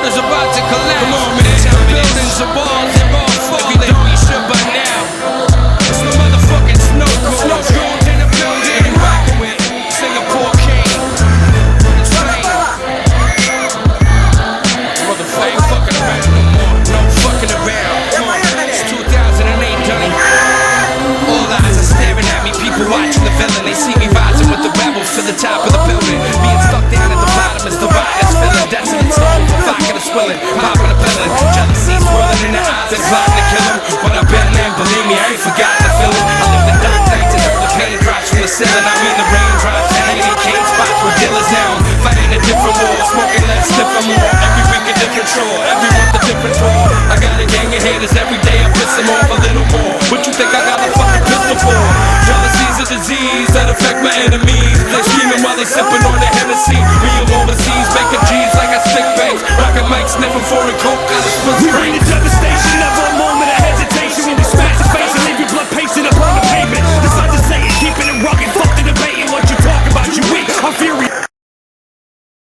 world is about to collapse. Come on, man, tell me buildings and walls, they're all falling. If you know you should by now. It's the motherfucking snow cones in the building. And you rockin' with Singapore King. Motherfucker, ain't fucking around no more. No fucking around. Come on, it's 2008, Johnny. All eyes are staring at me. People watching the villain. They see me rising with the rebels to the top of the building. Being stuck down at the bottom is the riders feeling desolate. Vodka to swilling, popping a pillin'. Jealousy swirling in their eyes and plotting to kill him. But I bet man, believe me, I ain't forgotten the feeling. I live the dark nights and heard the pain drops from the ceiling. I mean the raindrops and any cane spots with dealers now. Fighting a different war, smoking less, sniffing more. Every week a different chore, every month a different tour. I got a gang of haters every day. I piss them off a little more. What you think I got a fucking pistol for? Jealousy's a disease that affect my enemies. They screaming while they sipping on their Hennessy. Me overseas, making G's like I stick banks. Rockin' mics, sniffing foreign coke. We bring the devastation of a moment of